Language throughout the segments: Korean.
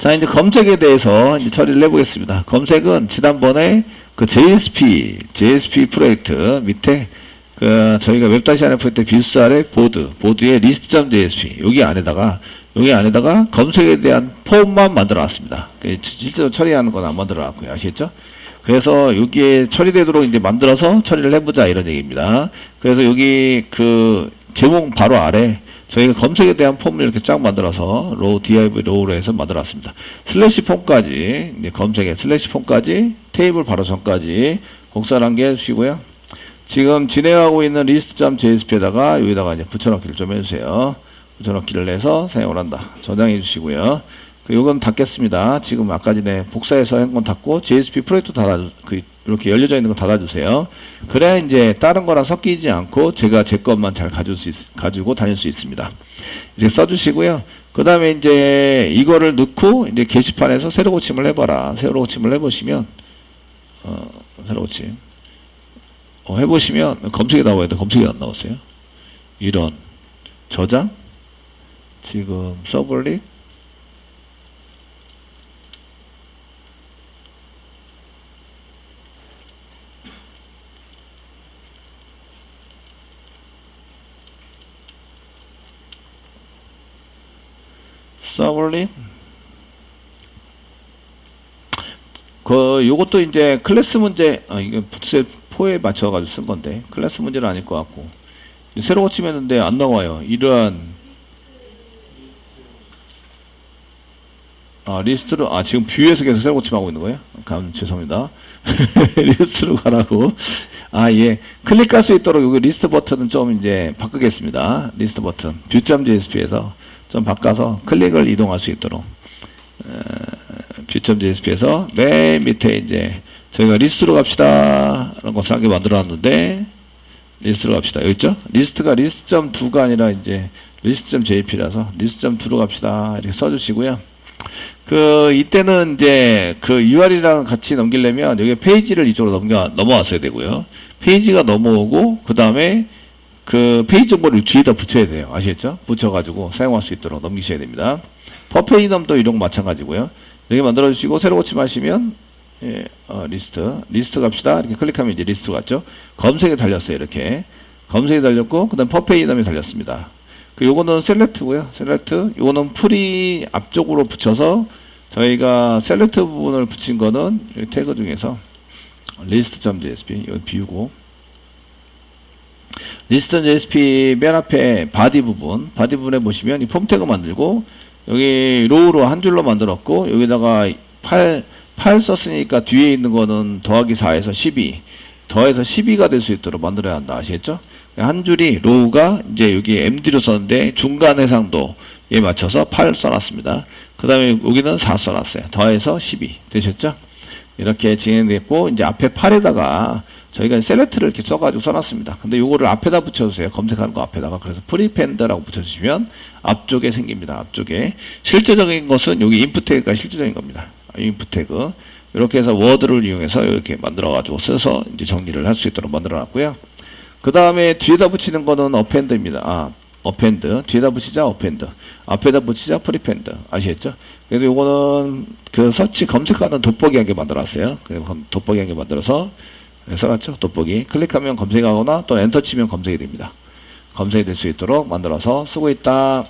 자, 이제 검색에 대해서 이제 처리를 해보겠습니다. 검색은 지난번에 그 JSP 프로젝트 밑에 저희가 웹-NF 때 비스 아래 보드에 list.jsp 여기 안에다가 검색에 대한 폼만 만들어 놨습니다. 실제로 처리하는 건 안 만들어 놨고요. 아시겠죠? 그래서 여기에 처리되도록 이제 만들어서 처리를 해보자 이런 얘기입니다. 그래서 여기 그 제목 바로 아래 저희가 검색에 대한 폼을 이렇게 쫙 만들어서 div row로 해서 만들어 놨습니다. 슬래시 폼까지 이제 검색에 슬래시 폼까지 테이블 바로 전까지 복사를 한 개 해주시고요. 지금 진행하고 있는 list.jsp에다가 여기다가 이제 붙여넣기를 좀 해주세요. 붙여넣기를 해서 사용을 한다. 저장해 주시고요. 요건 닫겠습니다. 지금 아까 전에 복사해서 한 건 닫고 JSP 프로젝트 이렇게 열려져 있는 거 닫아주세요. 그래야 이제 다른 거랑 섞이지 않고 제가 제 것만 잘 가지고 다닐 수 있습니다. 이렇게 써주시고요. 그 다음에 이제 이거를 넣고 이제 게시판에서 새로 고침을 해봐라. 새로 고침을 해보시면 새로 고침 해보시면 검색이 나와야 돼. 검색이 안 나왔어요. 이런 저장 지금 서블릿 요것도 이제 클래스 문제, 이게 붓셋 4에 맞춰가지고 쓴 건데, 클래스 문제는 아닐 것 같고, 새로 고치면는데 안 나와요. 이러한, 리스트로, 지금 뷰에서 계속 새로 고침하고 있는 거예요? 죄송합니다. 리스트로 가라고. 예. 클릭할 수 있도록 여기 리스트 버튼은 좀 이제 바꾸겠습니다. 리스트 버튼. 뷰.jsp에서 좀 바꿔서 클릭을 이동할 수 있도록 뷰.jsp에서 맨 밑에 이제 저희가 리스트로 갑시다 라는 것을 한 개 만들어 놨는데 리스트로 갑시다. 여기 있죠? 리스트가 list.2가 아니라 이제 list.jp라서 list.2로 갑시다 이렇게 써주시고요. 이때는 이제 UR이랑 같이 넘기려면 여기 페이지를 이쪽으로 넘어왔어야 되고요. 페이지가 넘어오고 그 다음에 페이지 정보를 뒤에다 붙여야 돼요. 아시겠죠? 붙여가지고 사용할 수 있도록 넘기셔야 됩니다. 퍼페이넘도 이런 거 마찬가지고요. 이렇게 만들어주시고 새로 고침하시면 리스트 갑시다. 이렇게 클릭하면 이제 리스트 같죠? 검색에 달렸어요. 이렇게 검색에 달렸고 그 다음 퍼페이넘에 달렸습니다. 요거는 셀렉트고요. 셀렉트 요거는 풀이 앞쪽으로 붙여서 저희가 셀렉트 부분을 붙인 거는 여기 태그 중에서 list.jsp 이거 비우고 list.jsp 맨 앞에 바디 부분에 보시면 이 폼 태그 만들고 여기 로우로 한 줄로 만들었고 여기다가 8 썼으니까 뒤에 있는 거는 더하기 4에서 12 더해서 12가 될 수 있도록 만들어야 한다. 아시겠죠? 한 줄이 로우가 이제 여기 MD로 썼는데 중간 해상도에 맞춰서 8 써놨습니다. 그 다음에 여기는 4 써놨어요. 더해서 12 되셨죠? 이렇게 진행됐고 이제 앞에 8에다가 저희가 셀렉트를 이렇게 써가지고 써놨습니다. 근데 요거를 앞에다 붙여주세요. 검색하는 거 앞에다가. 그래서 프리펜더라고 붙여주시면 앞쪽에 생깁니다. 앞쪽에. 실제적인 것은 여기 인풋 태그가 실제적인 겁니다. 인풋 태그. 이렇게 해서 워드를 이용해서 이렇게 만들어가지고 써서 이제 정리를 할 수 있도록 만들어놨고요. 그 다음에 뒤에다 붙이는 거는 어펜드입니다. 어펜드. 뒤에다 붙이자 어펜드. 앞에다 붙이자 프리펜드. 아시겠죠? 그래서 요거는 서치 검색하는 돋보기 한 개 만들어놨어요. 그래서 돋보기 한 개 만들어서 써놨죠? 돋보기. 클릭하면 검색하거나 또 엔터 치면 검색이 됩니다. 검색이 될 수 있도록 만들어서 쓰고 있다.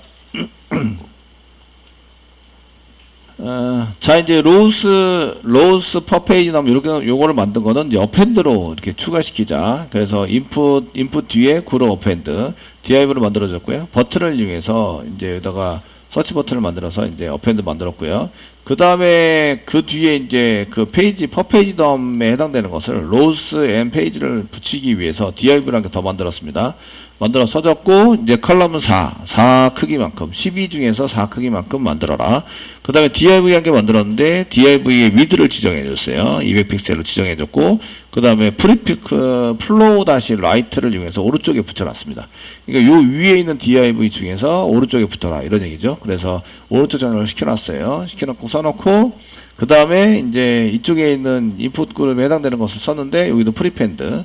자, 이제 로우스 퍼페이지넘 요거를 만든 거는 이제 어펜드로 이렇게 추가시키자. 그래서 인풋 뒤에 그룹 어펜드 div를 만들어줬고요. 버튼을 이용해서 이제 여기다가 서치 버튼을 만들어서 이제 어펜드 만들었고요. 그 다음에 그 뒤에 이제 페이지 퍼페이지넘에 해당되는 것을 로우스 앤 페이지를 붙이기 위해서 div라는 게 더 만들었습니다. 만들어 써졌고 이제 컬럼은 4 크기만큼 12 중에서 4 크기만큼 만들어라. 그 다음에 div 한 개 만들었는데 div의 위드를 지정해 줬어요. 200픽셀로 지정해 줬고 그 다음에 플로우 다시 라이트를 이용해서 오른쪽에 붙여놨습니다. 그러니까 요 위에 있는 div 중에서 오른쪽에 붙어라 이런 얘기죠. 그래서 오른쪽 전환을 시켜놨어요. 시켜놓고 써놓고 그 다음에 이제 이쪽에 있는 인풋 그룹에 해당되는 것을 썼는데 여기도 프리펜드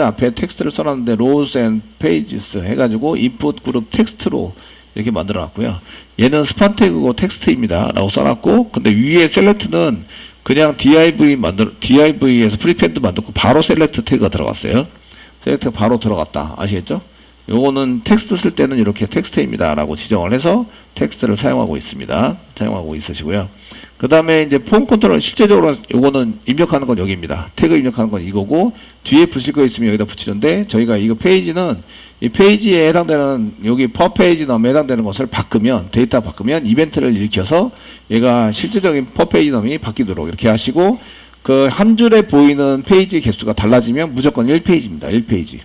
앞에 텍스트를 써놨는데 rows and pages 해가지고 input 그룹 텍스트로 이렇게 만들어 놨고요. 얘는 스판 태그고 텍스트입니다 라고 써놨고, 근데 위에 셀렉트는 그냥 div에서 프리펜드 만들고 바로 셀렉트 태그가 들어갔어요. 셀렉트가 바로 들어갔다. 아시겠죠? 요거는 텍스트 쓸 때는 이렇게 텍스트입니다 라고 지정을 해서 텍스트를 사용하고 있습니다. 사용하고 있으시고요. 그 다음에 이제 폼 컨트롤, 실제적으로 요거는 입력하는 건 여기입니다. 태그 입력하는 건 이거고, 뒤에 붙일 거 있으면 여기다 붙이는데, 저희가 이거 페이지는 이 페이지에 해당되는 여기 per 페이지 넘에 해당되는 것을 바꾸면, 데이터 바꾸면 이벤트를 일으켜서 얘가 실제적인 per 페이지 넘이 바뀌도록 이렇게 하시고, 그 한 줄에 보이는 페이지 개수가 달라지면 무조건 1페이지입니다. 1페이지.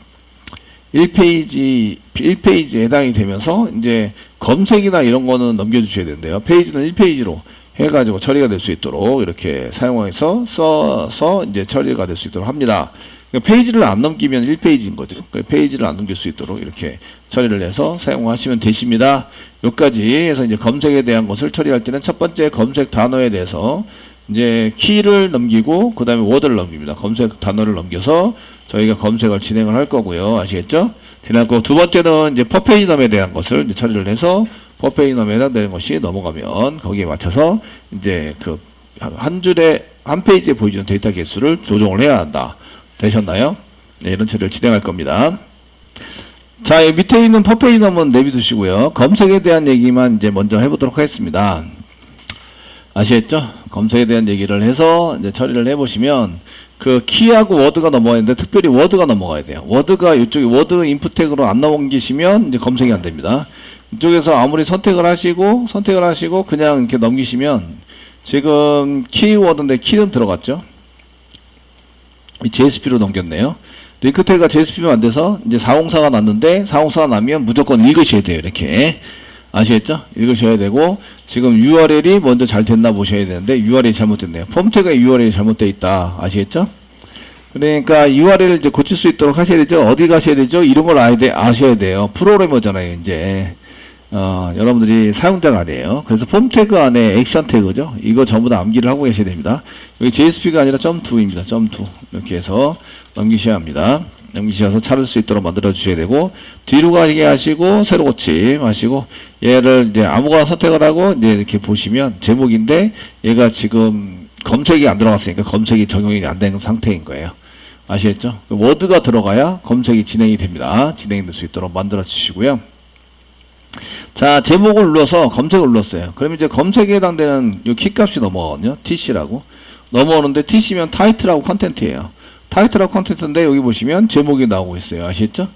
1페이지에 해당이 되면서 이제 검색이나 이런 거는 넘겨주셔야 되는데요. 페이지는 1페이지로 해가지고 처리가 될 수 있도록 이렇게 사용해서 써서 이제 처리가 될 수 있도록 합니다. 그러니까 페이지를 안 넘기면 1페이지인 거죠. 페이지를 안 넘길 수 있도록 이렇게 처리를 해서 사용하시면 되십니다. 여기까지 해서 이제 검색에 대한 것을 처리할 때는 첫 번째 검색 단어에 대해서 이제 키를 넘기고 그 다음에 워드를 넘깁니다. 검색 단어를 넘겨서 저희가 검색을 진행을 할 거고요. 아시겠죠? 지나고 두 번째는 이제 퍼페이지넘에 대한 것을 이제 처리를 해서 퍼페이지넘에 해당되는 것이 넘어가면 거기에 맞춰서 이제 그 한 줄에 한 페이지에 보여주는 데이터 개수를 조정을 해야 한다. 되셨나요? 네, 이런 처리를 진행할 겁니다. 자, 이 밑에 있는 퍼페이지넘은 내비두시고요. 검색에 대한 얘기만 이제 먼저 해보도록 하겠습니다. 아시겠죠? 검색에 대한 얘기를 해서 이제 처리를 해보시면 그 키하고 워드가 넘어가야 되는데 특별히 워드가 넘어가야 돼요. 워드가 이쪽에 워드 인풋 태그로 안 넘기시면 이제 검색이 안 됩니다. 이쪽에서 아무리 선택을 하시고 그냥 이렇게 넘기시면 지금 키워드인데 키는 들어갔죠? JSP로 넘겼네요. 링크 태그가 JSP면 안 돼서 이제 404가 났는데 404가 나면 무조건 읽으셔야 돼요. 이렇게. 아시겠죠? 읽으셔야 되고, 지금 URL이 먼저 잘 됐나 보셔야 되는데 URL이 잘못됐네요. 폼 태그에 URL이 잘못되어 있다. 아시겠죠? 그러니까 URL을 이제 고칠 수 있도록 하셔야 되죠. 어디 가셔야 되죠? 이런 걸 아셔야 돼요. 프로그래머잖아요, 이제. 여러분들이 사용자가 아니에요. 그래서 폼 태그 안에 액션 태그죠. 이거 전부 다 암기를 하고 계셔야 됩니다. 여기 JSP가 아니라 .2입니다. .2. 이렇게 해서 넘기셔야 합니다. 넘기셔서 찾을 수 있도록 만들어 주셔야 되고, 뒤로 가게 하시고 새로 고침하시고, 얘를 이제 아무거나 선택을 하고 이제 이렇게 보시면 제목인데 얘가 지금 검색이 안 들어갔으니까 검색이 적용이 안 된 상태인 거예요. 아시겠죠? 워드가 들어가야 검색이 진행이 됩니다. 진행이 될 수 있도록 만들어 주시고요. 자, 제목을 눌러서 검색을 눌렀어요. 그럼 이제 검색에 해당되는 이 키값이 넘어가거든요. TC라고 넘어오는데, TC면 타이틀하고 컨텐트예요. 타이틀하고 컨텐츠인데 여기 보시면 제목이 나오고 있어요. 아시겠죠?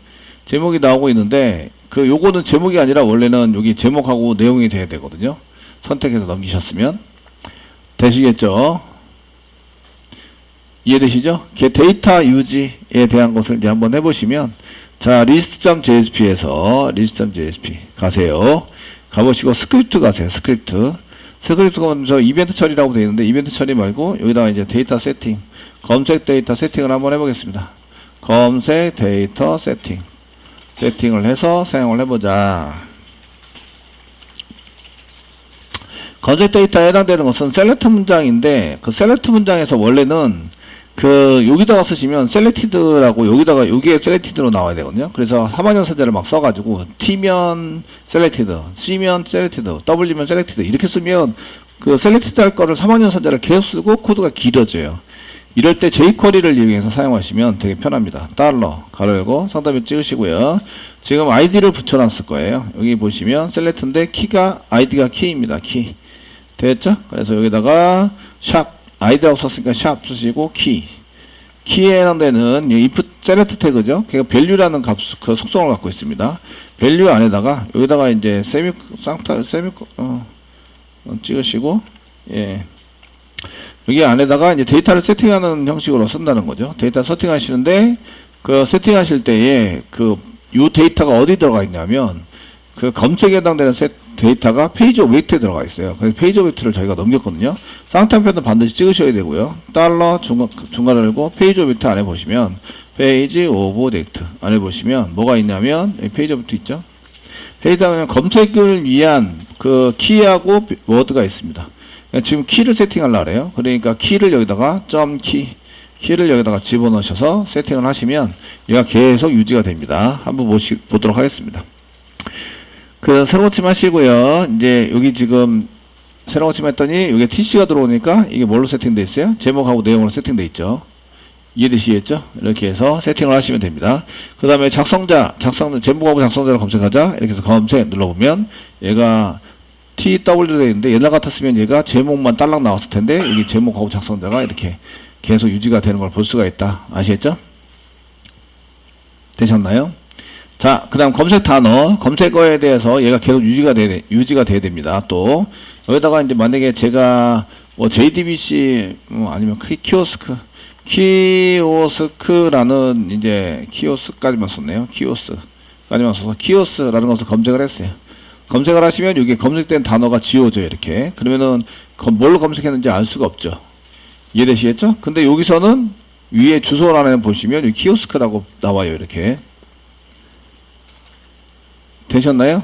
제목이 나오고 있는데 그 요거는 제목이 아니라 원래는 여기 제목하고 내용이 돼야 되거든요. 선택해서 넘기셨으면 되시겠죠? 이해되시죠? 데이터 유지에 대한 것을 이제 한번 해보시면, 자, list.jsp에서 list.jsp 가세요. 가보시고 스크립트 가세요. 스크립트 가면서 이벤트 처리라고 되어 있는데 이벤트 처리 말고 여기다가 이제 데이터 세팅, 검색 데이터 세팅을 한번 해보겠습니다. 검색 데이터 세팅을 해서 사용을 해보자. 검색 데이터에 해당되는 것은 셀렉트 문장인데, 그 셀렉트 문장에서 원래는 그 여기다가 쓰시면 셀렉티드라고 여기다가 여기에 셀렉티드로 나와야 되거든요. 그래서 3학년 서재를 막 써가지고 T면 셀렉티드, C면 셀렉티드, W면 셀렉티드 이렇게 쓰면 그 셀렉티드 할 거를 3학년 서재를 계속 쓰고 코드가 길어져요. 이럴 때 jQuery를 이용해서 사용하시면 되게 편합니다. 달러 가로 열고 상단면 찍으시고요. 지금 id를 붙여놨을 거예요. 여기 보시면 셀렉트인데 키가 id가 키입니다. 키 됐죠? 그래서 여기다가 샵 id라고 썼으니까 샵 쓰시고 키에 해당되는 if select 태그죠. 걔가 value라는 값, 그 속성을 갖고 있습니다. value 안에다가 여기다가 이제 찍으시고, 예. 여기 안에다가 이제 데이터를 세팅하는 형식으로 쓴다는 거죠. 데이터 세팅하시는데, 그 세팅하실 때에 요 데이터가 어디 들어가 있냐면, 그 검색에 해당되는 데이터가 페이지 오브젝트에 들어가 있어요. 그래서 페이지 오브젝트를 저희가 넘겼거든요. 쌍탄편도 반드시 찍으셔야 되고요. 달러 중간을 열고 페이지 오브젝트 안에 보시면 페이지 오브젝트 안에 보시면 뭐가 있냐면 페이지 오브젝트 있죠. 페이지 안에 검색을 위한 그 키하고 워드가 있습니다. 지금 키를 세팅하려고 해요. 그러니까 키를 여기다가 키를 여기다가 집어넣으셔서 세팅을 하시면 얘가 계속 유지가 됩니다. 한번 보도록 하겠습니다. 그 새로 고침 하시고요. 이제 여기 지금 새로 고침 했더니 이게 TC가 들어오니까 이게 뭘로 세팅되어 있어요? 제목하고 내용으로 세팅되어 있죠. 이해되시겠죠? 이렇게 해서 세팅을 하시면 됩니다. 그 다음에 작성자, 제목하고 작성자를 검색하자. 이렇게 해서 검색 눌러보면 얘가 TW 되어 있는데 옛날 같았으면 얘가 제목만 딸랑 나왔을 텐데 여기 제목하고 작성자가 이렇게 계속 유지가 되는 걸 볼 수가 있다. 아시겠죠? 되셨나요? 자, 그 다음 검색 단어, 검색어에 대해서 얘가 계속 유지가 돼야 됩니다. 또, 여기다가 이제 만약에 제가 뭐 JDBC, 아니면 키오스크라는 이제 키오스까지만 썼네요. 키오스까지만 써서 키오스라는 것을 검색을 했어요. 검색을 하시면 여기 검색된 단어가 지워져요. 이렇게. 그러면은 뭘로 검색했는지 알 수가 없죠. 이해되시겠죠? 근데 여기서는 위에 주소란에 보시면 여기 키오스크라고 나와요. 이렇게. 되셨나요?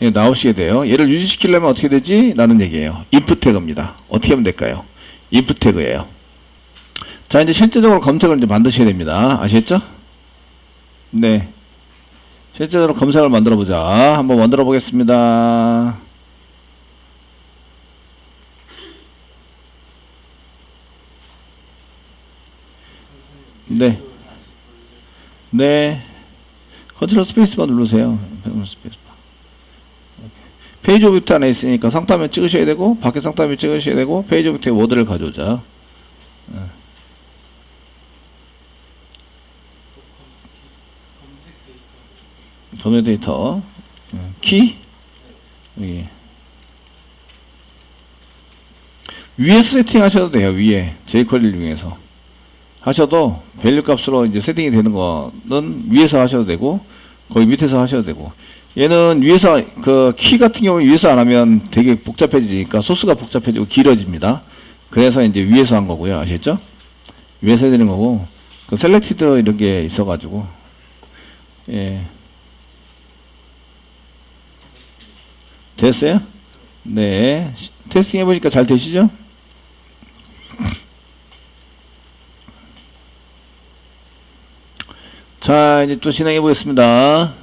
예, 나오시게 돼요. 얘를 유지시키려면 어떻게 되지? 라는 얘기예요. if 태그입니다. 어떻게 하면 될까요? if 태그예요. 자, 이제 실제적으로 검색을 이제 만드셔야 됩니다. 아시겠죠? 네. 실제적으로 검색을 만들어 보자. 한번 만들어 보겠습니다. 네. 네. 컨트롤 스페이스바 누르세요. 페이지 오브젝트 안에 있으니까 상단면 찍으셔야 되고, 밖에 상단면 찍으셔야 되고, 페이지 오브젝트에 워드를 가져오자. 검색 데이터. 키? 여기. 위에서 세팅하셔도 돼요. 위에. jQuery를 이용해서. 하셔도, 밸류 값으로 이제 세팅이 되는 거는 위에서 하셔도 되고, 거기 밑에서 하셔도 되고. 얘는 위에서, 키 같은 경우는 위에서 안 하면 되게 복잡해지니까 소스가 복잡해지고 길어집니다. 그래서 이제 위에서 한 거고요. 아시겠죠? 위에서 해야 되는 거고, 셀렉티드 이런 게 있어가지고, 예. 됐어요? 네. 테스팅 해보니까 잘 되시죠? 자, 이제 또 진행해 보겠습니다.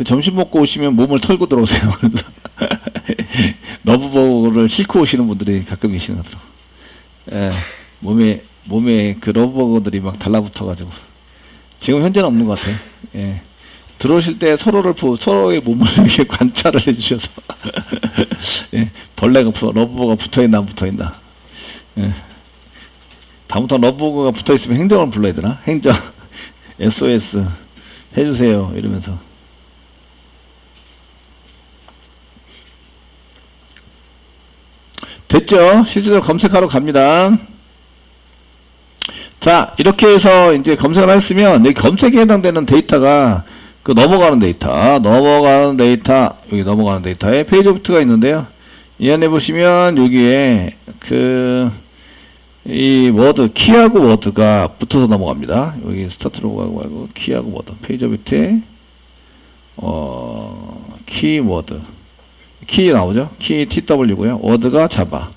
점심 먹고 오시면 몸을 털고 들어오세요. 러브버거를 싣고 오시는 분들이 가끔 계시는 것 같더라고요. 예, 몸에 그 러브버거들이 막 달라붙어가지고. 지금 현재는 없는 것 같아요. 예. 들어오실 때 서로의 몸을 이렇게 관찰을 해주셔서. 예, 러브버거가 붙어있나 안 붙어있나. 예. 다음부터 러브버거가 붙어있으면 행정을 불러야 되나? 행정. SOS 해주세요. 이러면서. 됐죠? 실제로 검색하러 갑니다. 자, 이렇게 해서 이제 검색을 했으면, 여기 검색에 해당되는 데이터가 넘어가는 데이터, 여기 넘어가는 데이터에 페이지 오브젝트가 있는데요. 이 안에 보시면 여기에 이 워드, 키하고 워드가 붙어서 넘어갑니다. 여기 스타트로 가고 키하고 워드, 페이지 오브젝트에 키워드, 키 나오죠? 키 TW고요. 워드가 자바.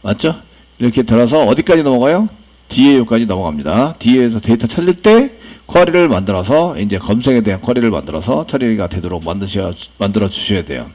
맞죠? 이렇게 들어서 어디까지 넘어가요? DAU까지 넘어갑니다. DAU에서 데이터 찾을 때 쿼리를 만들어서 이제 검색에 대한 쿼리를 만들어서 처리가 되도록 만들어 주셔야 돼요.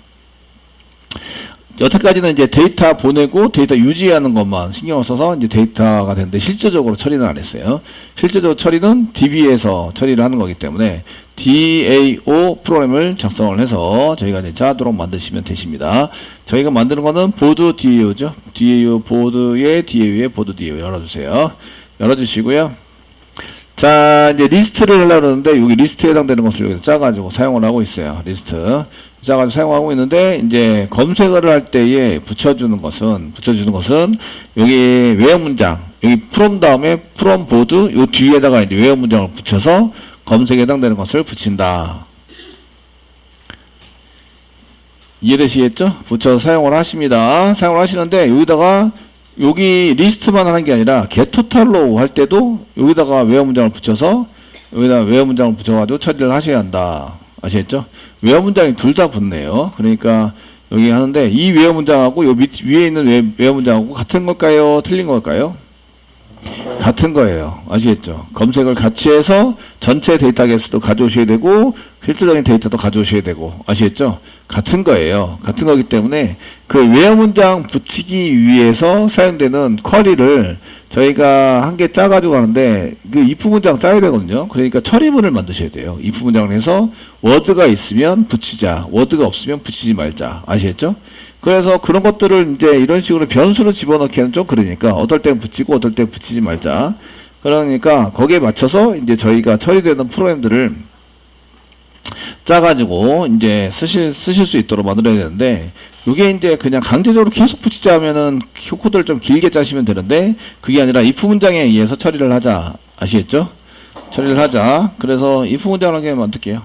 여태까지는 이제 데이터 보내고 데이터 유지하는 것만 신경을 써서 이제 데이터가 되는데 실제적으로 처리는 안 했어요. 실제적으로 처리는 DB에서 처리를 하는 거기 때문에 DAO 프로그램을 작성을 해서 저희가 이제 짜도록 만드시면 되십니다. 저희가 만드는 거는 보드 DAO죠. DAO 보드의 DAO의 보드 DAO 열어주세요. 열어주시고요. 자, 이제 리스트를 하려고 그러는데 여기 리스트에 해당되는 것을 여기서 짜가지고 사용을 하고 있어요. 리스트. 짜가지고 사용하고 있는데 이제 검색을 할 때에 붙여주는 것은 여기 외형 문장, 여기 from 다음에 from 보드 요 뒤에다가 이제 외형 문장을 붙여서 검색에 해당되는 것을 붙인다. 이해되시겠죠? 붙여서 사용을 하십니다. 사용을 하시는데 여기다가 여기 리스트만 하는 게 아니라 getTotal로 할 때도 여기다가 외형 문장을 붙여서 여기다 외형 문장을 붙여가지고 처리를 하셔야 한다. 아시겠죠? 외형 문장이 둘 다 붙네요. 그러니까 여기 하는데 이 외형 문장하고 요 위에 있는 외형 문장하고 같은 걸까요? 틀린 걸까요? 같은 거예요. 아시겠죠? 검색을 같이 해서 전체 데이터베이스도 가져오셔야 되고 실질적인 데이터도 가져오셔야 되고 아시겠죠? 같은 거예요. 같은 거기 때문에 그 외화 문장 붙이기 위해서 사용되는 쿼리를 저희가 한 개 짜가지고 하는데 그 if 문장 짜야 되거든요. 그러니까 처리문을 만드셔야 돼요. if 문장을 해서 워드가 있으면 붙이자, 워드가 없으면 붙이지 말자. 아시겠죠? 그래서 그런 것들을 이제 이런 식으로 변수로 집어넣기에는 좀 그러니까 어떨 땐 붙이고 어떨 땐 붙이지 말자. 그러니까 거기에 맞춰서 이제 저희가 처리되는 프로그램들을 짜가지고 이제 쓰실 수 있도록 만들어야 되는데 이게 이제 그냥 강제적으로 계속 붙이자 하면은 코드를 좀 길게 짜시면 되는데 그게 아니라 if 문장에 의해서 처리를 하자. 아시겠죠? 처리를 하자. 그래서 if 문장을 하게 만들게요.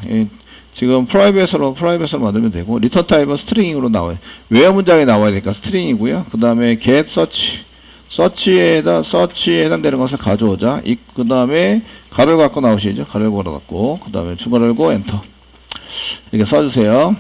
지금 프라이빗으로 만들면 되고 리턴 타입은 스트링으로 나와요. 외화 문장에 나와야 되니까 스트링이고요. 그 다음에 get search에 해당되는 것을 가져오자. 그 다음에 가를 갖고 나오시죠. 가를 걸어갖고 그 다음에 중괄호 열고 엔터 이렇게 써주세요.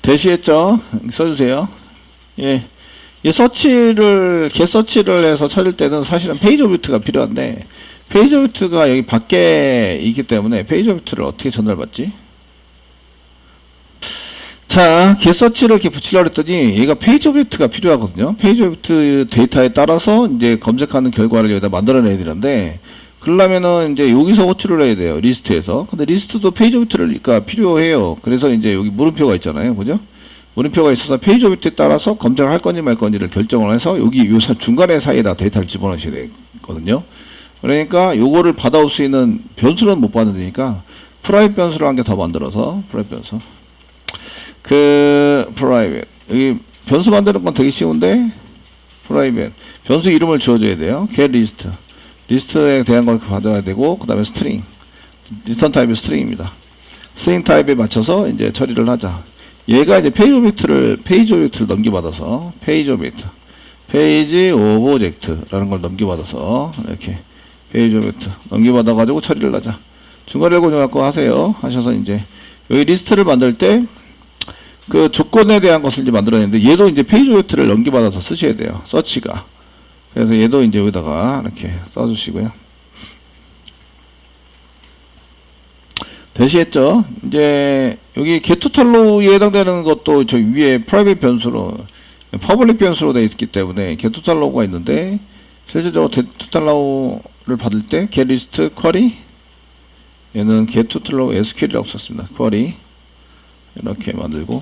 되시겠죠? 써주세요. 예. 이 서치를, get 서치를 해서 찾을 때는 사실은 페이지 오브젝트가 필요한데, 페이지 오브젝트가 여기 밖에 있기 때문에 페이지 오브젝트를 어떻게 전달받지? 자, get 서치를 이렇게 붙이려고 했더니 얘가 페이지 오브젝트가 필요하거든요. 페이지 오브젝트 데이터에 따라서 이제 검색하는 결과를 여기다 만들어내야 되는데, 그러려면은 이제 여기서 호출을 해야 돼요. 리스트에서. 근데 리스트도 페이지 오브젝트가 필요해요. 그래서 이제 여기 물음표가 있잖아요. 그죠? 물음표가 있어서 페이지 오브젝트에 따라서 검색을 할 건지 말 건지를 결정을 해서 여기 요 중간에 사이에다 데이터를 집어넣으셔야 되거든요. 그러니까 요거를 받아올 수 있는 변수는 못 받으니까 프라이빗 변수를 한 개 더 만들어서 프라이빗 변수. 프라이빗. 여기 변수 만드는 건 되게 쉬운데 프라이빗. 변수 이름을 지어줘야 돼요. get list. 리스트에 대한 걸 받아야 되고 그 다음에 스트링 리턴 타입이 스트링입니다. 스트링 타입에 맞춰서 이제 처리를 하자. 얘가 이제 페이지 오브젝트를 넘겨받아서 페이지 오브젝트라는 걸 넘겨받아서 이렇게 페이지 오브젝트 넘겨받아 가지고 처리를 하자. 중괄호 열고 갖고 하세요. 하셔서 이제 여기 리스트를 만들 때 그 조건에 대한 것을 이제 만들어냈는데 얘도 이제 페이지 오브젝트를 넘겨받아서 쓰셔야 돼요. 서치가. 그래서 얘도 이제 여기다가 이렇게 써주시고요. 되시겠죠? 이제 여기 getTotalRow에 해당되는 것도 저 위에 private 변수로 public 변수로 되어 있기 때문에 getTotalRow가 있는데 실제적으로 getTotalRow를 받을 때 getList query 얘는 getTotalRow SQL이라고 썼습니다. query 이렇게 만들고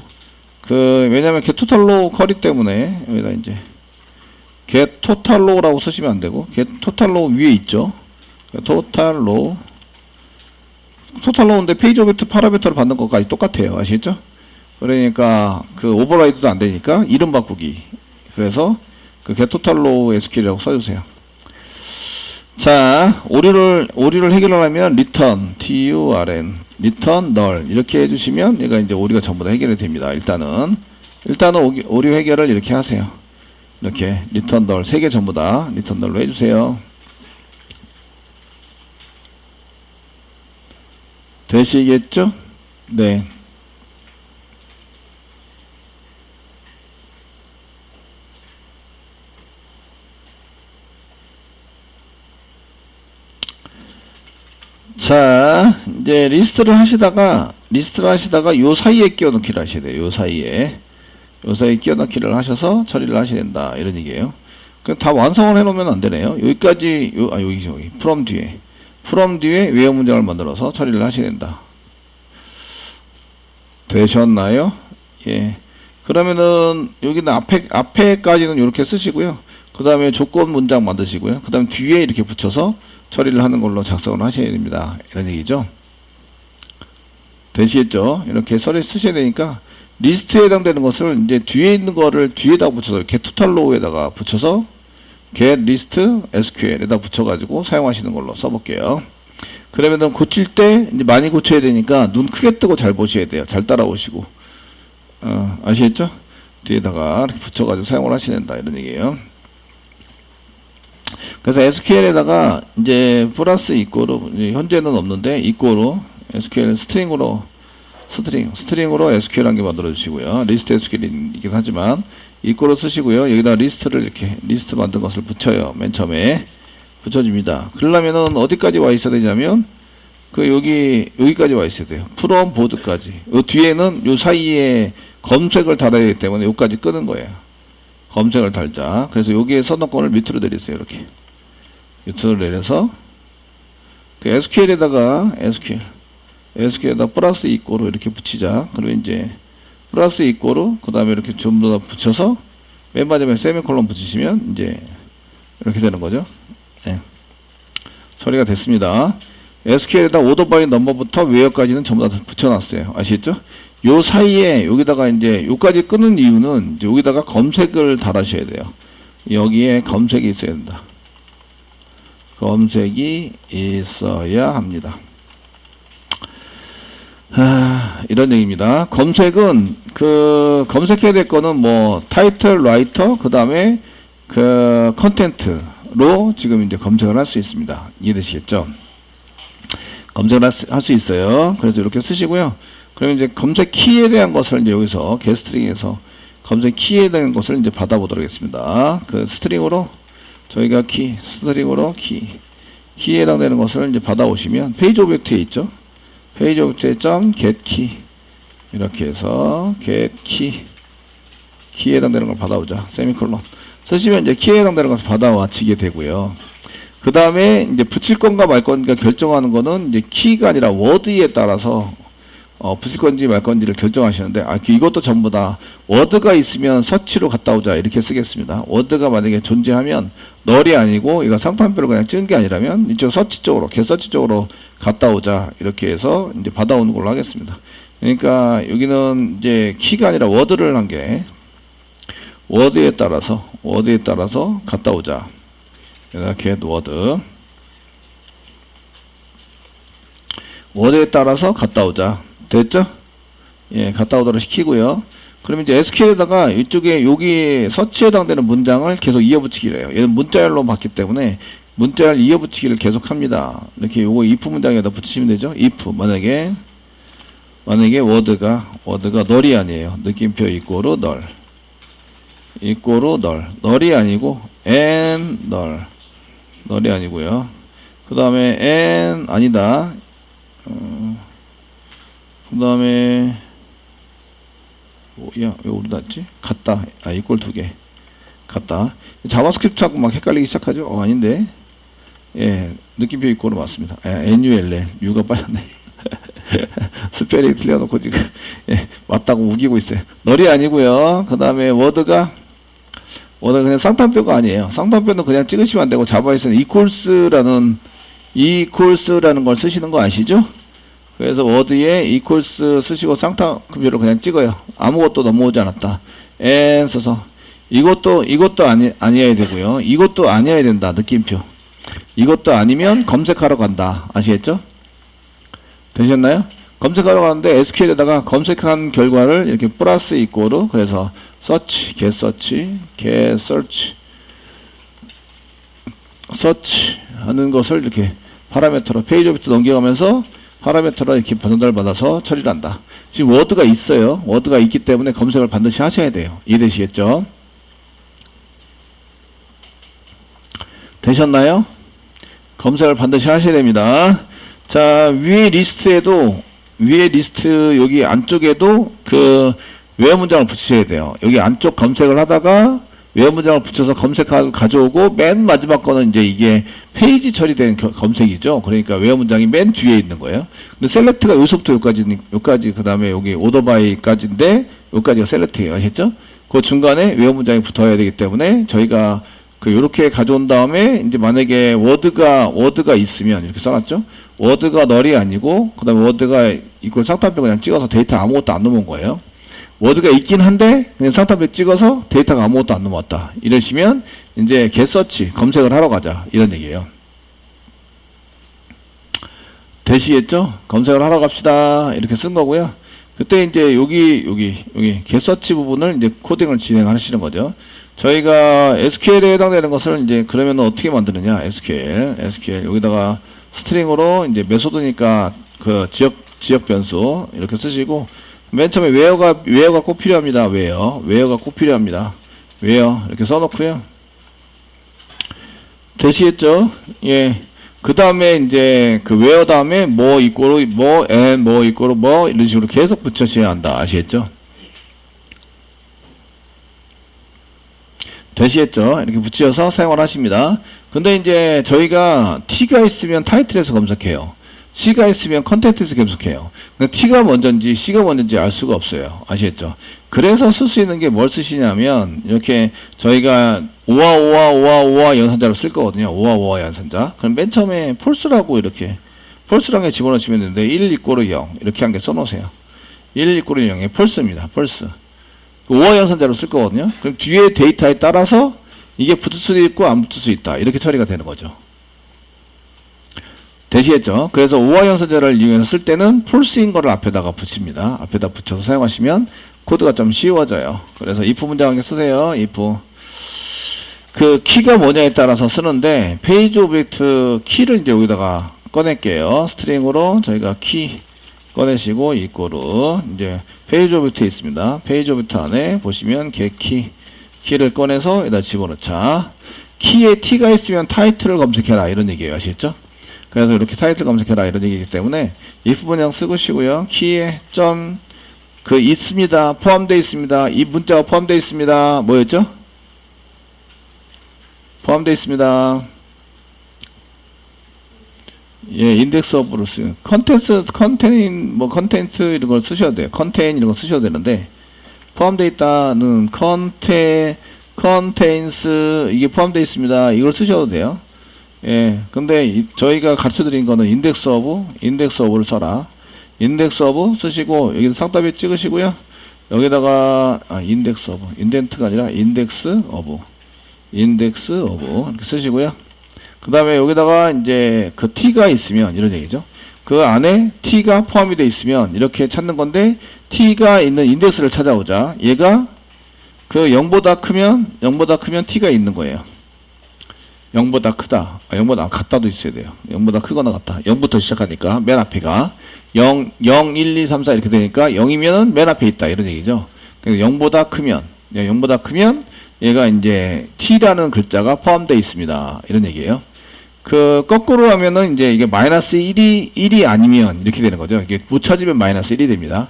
왜냐면 getTotalRow query 때문에 여기다 이제 getTotalRow라고 쓰시면 안 되고 getTotalRow 위에 있죠. totalrow인데 페이지 오브젝트 파라미터를 받는 것까지 똑같아요. 아시겠죠? 그러니까 그 오버라이드도 안 되니까 이름 바꾸기. 그래서 그 getTotalRow SQL이라고 써주세요. 자, 오류를 해결하려면 return return null 이렇게 해주시면 얘가 이제 오류가 전부 다 해결이 됩니다. 일단은 오류 해결을 이렇게 하세요. 이렇게 return null 3개 전부 다 return null로 해주세요. 되시겠죠? 네. 자, 이제 리스트를 하시다가 요 사이에 끼워넣기를 하셔야 돼요. 요 사이에 끼워넣기를 하셔서 처리를 하셔야 된다. 이런 얘기예요. 그럼 다 완성을 해놓으면 안 되네요. 여기까지, 여기, from 뒤에 외화 문장을 만들어서 처리를 하셔야 된다. 되셨나요? 예. 그러면은, 여기는 앞에까지는 이렇게 쓰시고요. 그 다음에 조건 문장 만드시고요. 그 다음 뒤에 이렇게 붙여서 처리를 하는 걸로 작성을 하셔야 됩니다. 이런 얘기죠. 되시겠죠? 이렇게 쓰셔야 되니까, 리스트에 해당되는 것을 이제 뒤에 있는 거를 뒤에다 붙여서, getTotalRow에다가 붙여서, getList SQL에다 붙여가지고 사용하시는 걸로 써볼게요. 그러면은 고칠 때 이제 많이 고쳐야 되니까 눈 크게 뜨고 잘 보셔야 돼요. 잘 따라오시고. 아시겠죠? 뒤에다가 이렇게 붙여가지고 사용을 하셔야 된다. 이런 얘기예요. 그래서 SQL에다가 이제 플러스 이꼬로, 현재는 없는데 이꼬로 SQL 스트링으로 SQL 한 개 만들어 주시고요. 리스트 SQL이긴 하지만 이꼬로 쓰시고요. 여기다 리스트를 이렇게 리스트 만든 것을 붙여요. 맨 처음에 붙여줍니다. 그러려면은 어디까지 와 있어야 되냐면 여기까지 와 있어야 돼요. 프롬 보드까지. 요 뒤에는 요 사이에 검색을 달아야 되기 때문에 여기까지 끄는 거예요. 검색을 달자. 그래서 여기에 선언권을 밑으로 내리세요. 이렇게 밑으로 내려서 그 SQL에다가 플러스 이꼬로 이렇게 붙이자. 그러면 이제 플러스 이꼬로 그 다음에 이렇게 전부 다 붙여서 맨 마지막에 세미콜론 붙이시면 이제 이렇게 되는 거죠. 네. 처리가 됐습니다. SQL에다 오더 바이 넘버부터 웨어까지는 전부 다 붙여놨어요. 아시겠죠? 요 사이에 여기다가 이제 요까지 끄는 이유는 이제 여기다가 검색을 달아셔야 돼요. 여기에 검색이 있어야 된다. 검색이 있어야 합니다. 이런 얘기입니다. 검색은 검색해야 될 거는 뭐 타이틀, 라이터, 그 다음에 컨텐트로 지금 이제 검색을 할 수 있습니다. 이해되시겠죠? 검색을 할 수 있어요. 그래서 이렇게 쓰시고요. 그러면 이제 검색 키에 대한 것을 이제 여기서 게스트링에서 검색 키에 대한 것을 이제 받아보도록 하겠습니다. 그 스트링으로 저희가 스트링으로 키에 해당되는 것을 이제 받아오시면 페이지 오브젝트에 있죠. 페이지 오브젝트에 .getKey 이렇게 해서 getKey 키에 해당되는 걸 받아오자. 세미콜론 쓰시면 이제 키에 해당되는 것을 받아와치게 되고요. 그 다음에 이제 붙일 건가 말 건가 결정하는 거는 이제 키가 아니라 워드에 따라서 붙일 건지 말 건지를 결정하시는데 이것도 전부 다 워드가 있으면 서치로 갔다 오자 이렇게 쓰겠습니다. 워드가 만약에 존재하면 널이 아니고 이거 상단표를 그냥 찍은 게 아니라면 이쪽 서치 쪽으로 개서치 쪽으로 갔다 오자 이렇게 해서 이제 받아오는 걸로 하겠습니다. 그러니까 여기는 이제 키가 아니라 워드를 한 게 워드에 따라서 갔다 오자. get 워드에 따라서 갔다 오자. 됐죠? 예, 갔다 오도록 시키고요. 그러면 이제 SQL에다가 이쪽에 여기 서치에 해당되는 문장을 계속 이어붙이기를 해요. 얘는 문자열로 봤기 때문에 문자열 이어붙이기를 계속 합니다. 이렇게 요거 if 문장에다 붙이시면 되죠. if 만약에 워드가 널이 아니에요. 느낌표 이꼬로 널 널이 아니고 널이 아니고요. 그 다음에 아니다. 그 다음에 왜 어디 놨지? 같다. 이꼴 2개 같다. 자바스크립트하고 막 헷갈리기 시작하죠. 아닌데 예, 느낌표 이꼴로 맞습니다. NULL U가 빠졌네. 스펠링 틀려놓고 지금 예, 맞다고 우기고 있어요. 널이 아니고요. 그 다음에 워드가 그냥 쌍따옴표가 아니에요. 쌍따옴표는 그냥 찍으시면 안 되고 자바에서는 equals라는 걸 쓰시는 거 아시죠? 그래서 워드에 equals 쓰시고 쌍따옴표를 그냥 찍어요. 아무것도 넘어오지 않았다. 써서 이것도 아니어야 되고요. 이것도 아니어야 된다. 느낌표. 이것도 아니면 검색하러 간다. 아시겠죠? 되셨나요? 검색하러 가는데 SQL에다가 검색한 결과를 이렇게 플러스 이꼬로 그래서 search, get search 하는 것을 이렇게 파라미터로 페이지 오브젝트 넘겨가면서 파라미터로 이렇게 전달받아서 처리를 한다. 지금 워드가 있어요. 워드가 있기 때문에 검색을 반드시 하셔야 돼요. 이해되시겠죠? 되셨나요? 검색을 반드시 하셔야 됩니다. 자, 위에 리스트 여기 안쪽에도 그 외어 문장을 붙이셔야 돼요. 여기 안쪽 검색을 하다가 외어 문장을 붙여서 가져오고 맨 마지막 거는 이제 이게 페이지 처리된 검색이죠. 그러니까 외어 문장이 맨 뒤에 있는 거예요. 근데 셀렉트가 여기서부터 여기까지 그 다음에 여기 오더 바이까지인데 여기까지가 셀렉트예요. 아셨죠? 그 중간에 외어 문장이 붙어야 되기 때문에 저희가 요렇게 가져온 다음에 이제 만약에 워드가 있으면 이렇게 써놨죠. 워드가 널이 아니고 그 다음에 워드가 이걸 쌍따옴표 그냥 찍어서 데이터 아무것도 안 넘어온 거예요. 워드가 있긴 한데 그냥 쌍따옴표 찍어서 데이터가 아무것도 안 넘어왔다. 이러시면 이제 getSearch 검색을 하러 가자 이런 얘기예요. 되시겠죠? 검색을 하러 갑시다 이렇게 쓴 거고요. 그때 이제 여기 getSearch 부분을 이제 코딩을 진행하시는 거죠. 저희가 SQL에 해당되는 것을 이제 그러면 어떻게 만드느냐? SQL 여기다가 스트링으로 이제 메소드니까 그 지역 변수 이렇게 쓰시고 맨 처음에 웨어가 꼭 필요합니다. 웨어가 꼭 필요합니다. 웨어 이렇게 써놓고요. 되시겠죠? 예. 그 다음에 이제 그 웨어 다음에 뭐 이꼬로 뭐 and 뭐 이꼬로 뭐 이런 식으로 계속 붙여줘야 한다. 아시겠죠? 되시겠죠? 이렇게 붙여서 사용을 하십니다. 근데 이제 저희가 T가 있으면 타이틀에서 검색해요. C가 있으면 컨텐츠에서 검색해요. 근데 T가 먼저인지 C가 먼저인지 알 수가 없어요. 아시겠죠? 그래서 쓸 수 있는 게 뭘 쓰시냐면 이렇게 저희가 5와 연산자로 쓸 거거든요. 5와 연산자. 그럼 맨 처음에 폴스라고 이렇게 폴스라는 게 집어넣으시면 되는데 1 이꼬르 0 이렇게 한 개 써놓으세요. 1 이꼬르 0에 폴스입니다. 폴스. 5와 연산자로 쓸 거거든요. 그럼 뒤에 데이터에 따라서 이게 붙을 수도 있고 안 붙을 수 있다. 이렇게 처리가 되는 거죠. 되시겠죠? 그래서 5와 연산자를 이용해서 쓸 때는 폴스인 거를 앞에다가 붙입니다. 앞에다 붙여서 사용하시면 코드가 좀 쉬워져요. 그래서 if 문장 한개 쓰세요. if. 그 키가 뭐냐에 따라서 쓰는데 페이지 오브젝트 키를 이제 여기다가 꺼낼게요. 스트링으로 저희가 키 꺼내시고 이꼬르 이제 페이지 오브젝트에 있습니다. 페이지 오브젝트 안에 보시면 키를 꺼내서 여기다 집어넣자. 키에 t가 있으면 타이틀을 검색해라 이런 얘기예요. 아시겠죠? 그래서 이렇게 타이틀 검색해라 이런 얘기이기 때문에 if 문장 쓰시고요. 키에 있습니다. 포함되어 있습니다. 이 문자가 포함되어 있습니다. 뭐였죠? 포함되어 있습니다. 예, 인덱스 오브로 쓰요. 컨텐츠 이런 걸 쓰셔야 돼요. 컨테인 이런 거 쓰셔야 되는데 포함되어 있다는 컨테인스 이게 포함되어 있습니다. 이걸 쓰셔도 돼요. 예, 근데 저희가 가르쳐 드린 거는 인덱스 오브를 써라. 인덱스 오브 쓰시고 여기서 상따비 찍으시고요. 여기다가 인덱스 오브 인덴트가 아니라 인덱스 오브 이렇게 쓰시고요. 그 다음에 여기다가 이제 그 t가 있으면 이런 얘기죠. 그 안에 t가 포함이 되어 있으면 이렇게 찾는 건데 t가 있는 인덱스를 찾아오자. 얘가 그 0보다 크면 t가 있는 거예요. 0보다 크다. 0보다 같다도 있어야 돼요. 0보다 크거나 같다. 0부터 시작하니까 맨 앞에가 0, 1, 2, 3, 4 이렇게 되니까 0이면은 맨 앞에 있다 이런 얘기죠. 0보다 크면 얘가 이제 t라는 글자가 포함되어 있습니다. 이런 얘기예요. 그 거꾸로 하면은 이제 이게 마이너스 1이 아니면 이렇게 되는 거죠. 이게 못 찾으면 마이너스 1이 됩니다.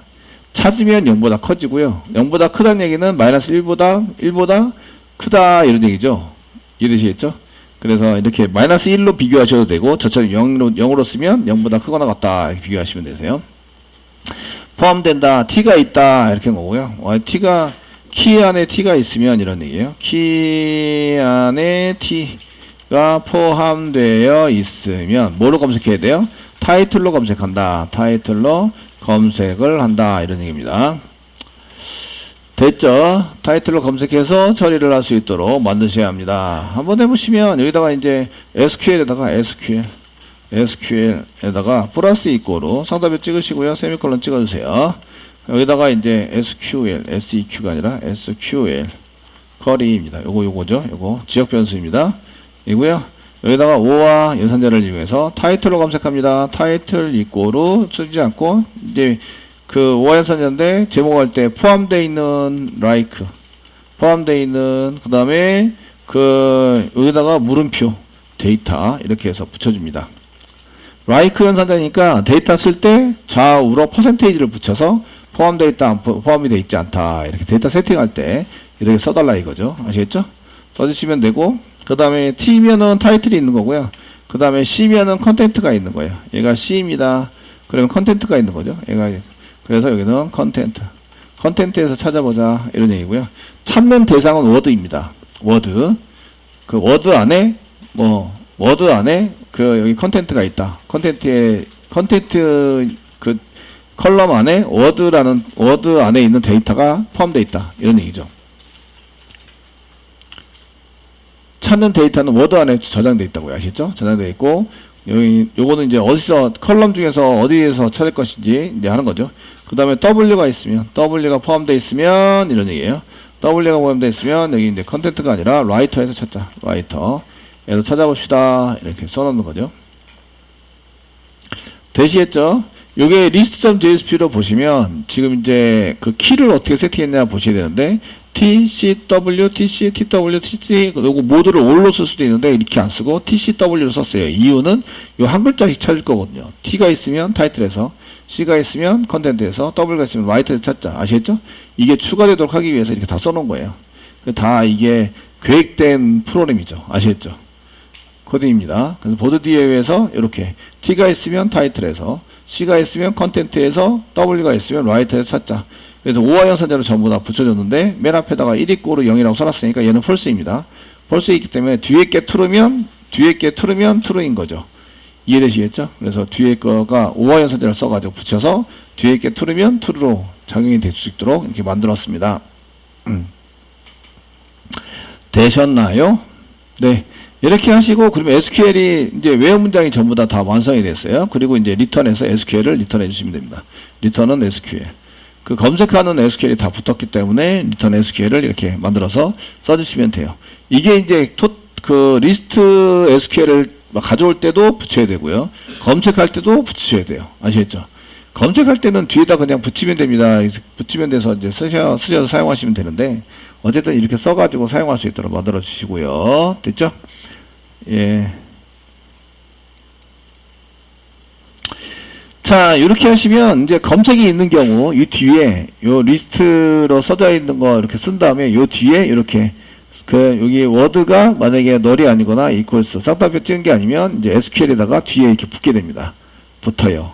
찾으면 0보다 커지고요. 0보다 크다는 얘기는 마이너스 1보다 크다 이런 얘기죠. 이해되시겠죠? 그래서 이렇게 마이너스 1로 비교하셔도 되고 저처럼 0으로 쓰면 0보다 크거나 같다 이렇게 비교하시면 되세요. 포함된다. t가 있다 이렇게 한 거고요. 키 안에 t가 있으면 이런 얘기예요. 키 안에 t가 포함되어 있으면 뭐로 검색해야 돼요? 타이틀로 검색한다. 타이틀로 검색을 한다 이런 얘기입니다. 됐죠? 타이틀로 검색해서 처리를 할 수 있도록 만드셔야 합니다. 한번 해보시면 여기다가 이제 SQL에다가 플러스 이꼬로 상단표 찍으시고요. 세미콜론 찍어주세요. 여기다가 이제 SEQ가 아니라 SQL 쿼리입니다. 요거죠. 요거 지역 변수입니다. 이고요. 여기다가 5와 연산자를 이용해서 타이틀로 검색합니다. 타이틀 이꼬로 쓰지 않고 이제 그 5와 연산자인데 제목할 때 포함되어 있는 포함되어 있는 그 다음에 그 여기다가 물음표 데이터 이렇게 해서 붙여줍니다. 연산자니까 데이터 쓸 때 좌우로 퍼센테이지를 붙여서 포함되어 있다, 포함이 되어 있지 않다. 이렇게 데이터 세팅할 때 이렇게 써달라 이거죠. 아시겠죠? 써주시면 되고, 그 다음에 T면은 타이틀이 있는 거고요. 그 다음에 C면은 컨텐트가 있는 거예요. 얘가 C입니다. 그러면 컨텐트가 있는 거죠. 그래서 여기는 컨텐트에서 찾아보자. 이런 얘기고요. 찾는 대상은 워드입니다. 워드. 그 워드 안에, 여기 컨텐트가 있다. 컨텐트 그 컬럼 안에 워드 안에 있는 데이터가 포함되어 있다. 이런 얘기죠. 찾는 데이터는 워드 안에 저장되어 있다고요. 아시죠? 저장되어 있고, 요거는 이제 컬럼 중에서 어디에서 찾을 것인지 이제 하는 거죠. 그 다음에 W가 포함되어 있으면, 이런 얘기예요. W가 포함되어 있으면 여기 이제 컨텐트가 아니라 라이터에서 찾자. 라이터에서 찾아봅시다. 이렇게 써놓는 거죠. 대시했죠? 요게 list.jsp로 보시면 지금 이제 그 키를 어떻게 세팅했냐 보셔야 되는데 tcw, tc, tw, tc 요거 모두를 all로 쓸 수도 있는데 이렇게 안 쓰고 tcw로 썼어요. 이유는 요 한 글자씩 찾을 거거든요. t가 있으면 타이틀에서, c가 있으면 컨텐트에서, w가 있으면 라이터에서 찾자. 아시겠죠? 이게 추가되도록 하기 위해서 이렇게 다 써놓은 거예요. 다 이게 계획된 프로그램이죠. 아시겠죠? 코딩입니다. 그래서 보드 DA에서 이렇게 t가 있으면 타이틀에서, c가 있으면 컨텐트에서, w가 있으면 라이터에서 찾자. 그래서 5와 연산자로 전부 다 붙여줬는데 맨 앞에다가 1 있고 0이라고 써놨으니까 얘는 false입니다. false 있기 때문에 뒤에 게 true면 true인 거죠. 이해되시겠죠? 그래서 뒤에 거가 5와 연산자를 써가지고 붙여서 뒤에 게 true면 true로 작용이 될 수 있도록 이렇게 만들었습니다. 되셨나요? 네. 이렇게 하시고, 그러면 SQL이 이제 외형 문장이 전부 다 완성이 됐어요. 그리고 이제 리턴해서 SQL을 리턴해 주시면 됩니다. 리턴은 SQL. 그 검색하는 SQL이 다 붙었기 때문에 리턴 SQL을 이렇게 만들어서 써주시면 돼요. 이게 이제 그 리스트 SQL을 가져올 때도 붙여야 되고요. 검색할 때도 붙이셔야 돼요. 아시겠죠? 검색할 때는 뒤에다 그냥 붙이면 됩니다. 붙이면 돼서 이제 쓰셔서 사용하시면 되는데, 어쨌든 이렇게 써가지고 사용할 수 있도록 만들어 주시고요. 됐죠? 예. 자, 이렇게 하시면 이제 검색이 있는 경우 이 뒤에 요 리스트로 써져 있는 거 이렇게 쓴 다음에 요 뒤에 이렇게 여기 워드가 만약에 널이 아니거나 equals 쌍따옴표 찍은 게 아니면 이제 SQL에다가 뒤에 이렇게 붙게 됩니다. 붙어요.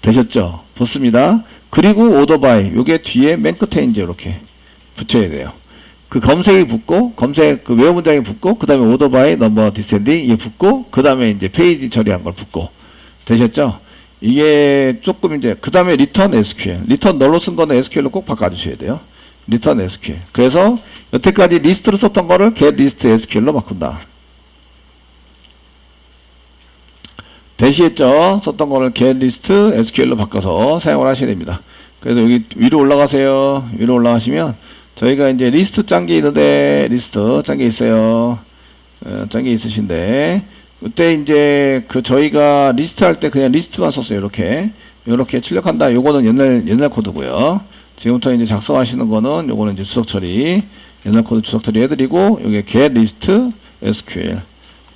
되셨죠? 붙습니다. 그리고 order by 요게 뒤에 맨 끝에 이제 이렇게 붙여야 돼요. 그 검색이 붙고, 그 외어 문장이 붙고, 그 다음에 order by number descending 이게 붙고, 그 다음에 이제 페이지 처리한 걸 붙고. 되셨죠? 이게 조금 이제, 그 다음에 return SQL. return 널로 쓴 거는 SQL로 꼭 바꿔주셔야 돼요. return SQL. 그래서 여태까지 리스트로 썼던 거를 get list SQL로 바꾼다. 대시했죠? 썼던 거를 get list SQL로 바꿔서 사용을 하셔야 됩니다. 그래서 여기 위로 올라가세요. 위로 올라가시면 저희가 이제 리스트 짠 게 있는데, 리스트 짠 게 있어요. 짠 게 있으신데, 그때 이제 저희가 리스트 할 때 그냥 리스트만 썼어요. 이렇게 출력한다. 요거는 옛날 코드고요. 지금부터 이제 작성하시는 거는 요거는 이제 주석 처리, 옛날 코드 주석 처리 해드리고, 요게 get list SQL,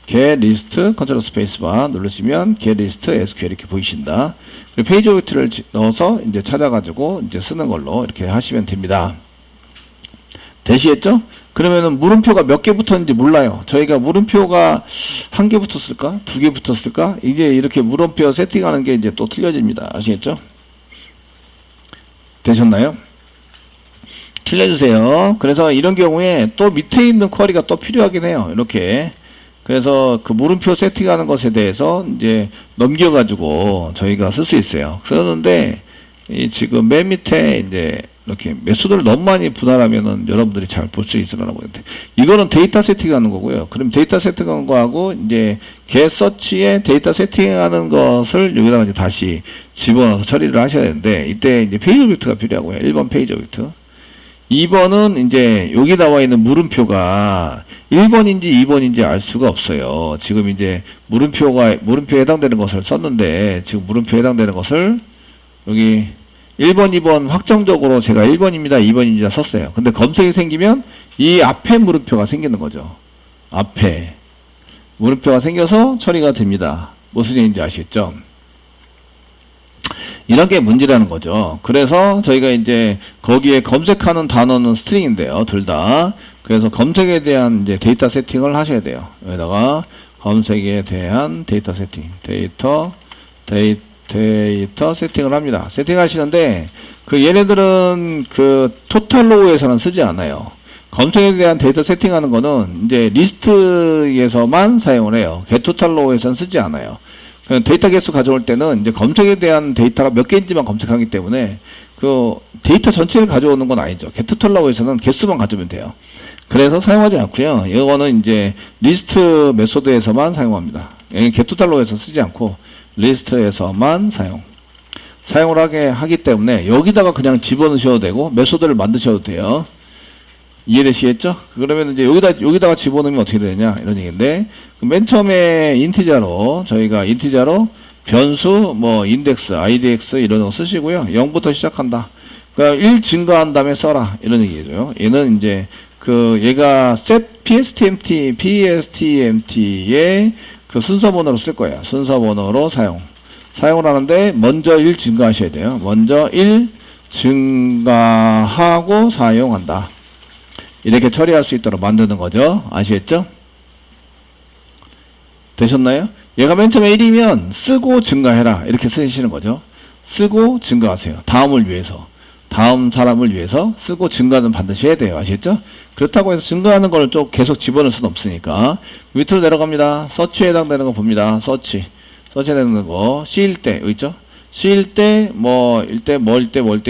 get list 컨트롤 스페이스바 누르시면 get list SQL 이렇게 보이신다. 그리고 페이지 오비트를 넣어서 이제 찾아가지고 이제 쓰는 걸로 이렇게 하시면 됩니다. 대시했죠? 그러면은 물음표가 몇 개 붙었는지 몰라요. 저희가 물음표가 한 개 붙었을까? 두 개 붙었을까? 이제 이렇게 물음표 세팅하는 게 이제 또 틀려집니다. 아시겠죠? 되셨나요? 틀려주세요. 그래서 이런 경우에 또 밑에 있는 쿼리가 또 필요하긴 해요. 이렇게. 그래서 그 물음표 세팅하는 것에 대해서 이제 넘겨가지고 저희가 쓸 수 있어요. 쓰는데, 지금 맨 밑에 이제 이렇게 메소드를 너무 많이 분할하면은 여러분들이 잘 볼 수 있으려나 보는데, 이거는 데이터 세팅하는 거고요. 그럼 데이터 세팅하는 거하고 이제 get search에 데이터 세팅하는 것을 여기다가 이제 다시 집어넣어서 처리를 하셔야 되는데, 이때 이제 페이지 오비트가 필요하고요. 1번 페이지 오비트. 2번은 이제 여기 나와 있는 물음표가 1번인지 2번인지 알 수가 없어요. 지금 이제 물음표에 해당되는 것을 썼는데, 지금 물음표에 해당되는 것을 여기 1번, 2번 확정적으로 제가 1번입니다, 2번입니다 썼어요. 근데 검색이 생기면 이 앞에 물음표가 생기는 거죠. 앞에 물음표가 생겨서 처리가 됩니다. 무슨 얘기인지 아시겠죠? 이런 게 문제라는 거죠. 그래서 저희가 이제 거기에 검색하는 단어는 스트링인데요. 둘 다. 그래서 검색에 대한 이제 데이터 세팅을 하셔야 돼요. 여기다가 검색에 대한 데이터 세팅. 데이터 세팅을 합니다. 세팅하시는데, 얘네들은 토탈 로우에서는 쓰지 않아요. 검색에 대한 데이터 세팅하는 거는 이제 리스트에서만 사용을 해요. get total row에서는 쓰지 않아요. 데이터 개수 가져올 때는 이제 검색에 대한 데이터가 몇 개인지만 검색하기 때문에 데이터 전체를 가져오는 건 아니죠. get total row에서는 개수만 가져오면 돼요. 그래서 사용하지 않고요. 이거는 이제 리스트 메소드에서만 사용합니다. get total row에서 쓰지 않고 리스트에서만 사용을 하기 때문에 여기다가 그냥 집어넣으셔도 되고 메소드를 만드셔도 돼요. 이해되시겠죠? 그러면 이제 여기다가 집어넣으면 어떻게 되냐 이런 얘기인데, 맨 처음에 인티저로 저희가 변수 뭐 인덱스 idx 이런 거 쓰시고요. 0부터 시작한다. 그러니까 1 증가한 다음에 써라 이런 얘기죠. 얘는 이제 얘가 set pstmt의 그 순서 번호로 쓸 거예요. 순서 번호로 사용을 하는데 먼저 1 증가하셔야 돼요. 먼저 1 증가하고 사용한다. 이렇게 처리할 수 있도록 만드는 거죠. 아시겠죠? 되셨나요? 얘가 맨 처음에 1이면 쓰고 증가해라 이렇게 쓰시는 거죠. 쓰고 증가하세요. 다음 사람을 위해서 쓰고 증가는 반드시 해야 돼요. 아시겠죠? 그렇다고 해서 증가하는 걸 좀 계속 집어넣을 수는 없으니까 밑으로 내려갑니다. 서치에 해당되는 거 봅니다. 서치에 해당되는 거 C일 때 여기 있죠? C일 때 뭐일 때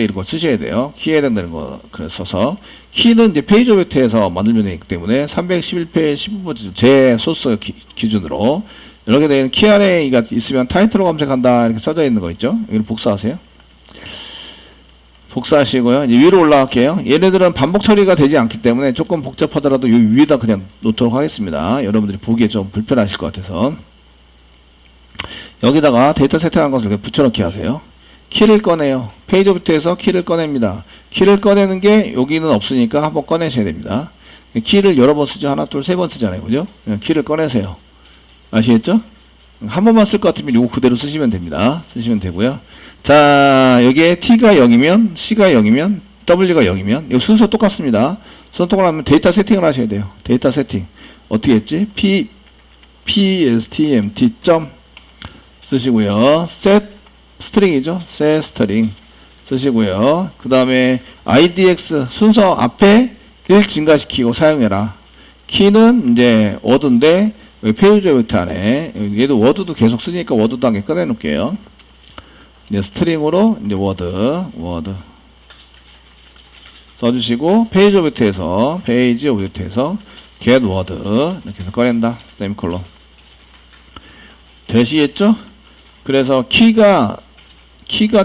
이런 거 쓰셔야 돼요. 키에 해당되는 거 써서 키는 이제 페이지 오브젝트에서 만들면 되기 때문에 311페이지 15번째 제 소스 기준으로 이렇게 된 키 아래가 있으면 타이틀로 검색한다 이렇게 써져 있는 거 있죠? 여기를 복사하세요. 복사하시고요. 이제 위로 올라갈게요. 얘네들은 반복 처리가 되지 않기 때문에 조금 복잡하더라도 이 위에다 그냥 놓도록 하겠습니다. 여러분들이 보기에 좀 불편하실 것 같아서. 여기다가 데이터 세팅한 것을 이렇게 붙여넣기 하세요. 키를 꺼내요. 페이지 오브젝트에서 키를 꺼냅니다. 키를 꺼내는 게 여기는 없으니까 한번 꺼내셔야 됩니다. 키를 여러 번 쓰죠. 하나, 둘, 세 번 쓰잖아요. 그죠? 키를 꺼내세요. 아시겠죠? 한 번만 쓸 것 같으면 요거 그대로 쓰시면 됩니다. 쓰시면 되고요. 자, 여기에 T가 0이면, C가 0이면, W가 0이면, 이 순서 똑같습니다. 순서 똑같으면 데이터 세팅을 하셔야 돼요. 데이터 세팅. 어떻게 했지? pstmt 쓰시고요. set 스트링이죠. set 스트링 쓰시고요. 그 다음에 idx 순서 앞에 1 증가시키고 사용해라. 키는 이제 워드인데, 페이지 오브젝트 안에, 얘도 워드도 계속 쓰니까 워드도 한개 꺼내놓을게요. 이제 스트링으로 이제 워드 써주시고 페이지 오브젝트에서 get word 이렇게 해서 꺼낸다. 세미콜론. 되시겠죠? 그래서 키가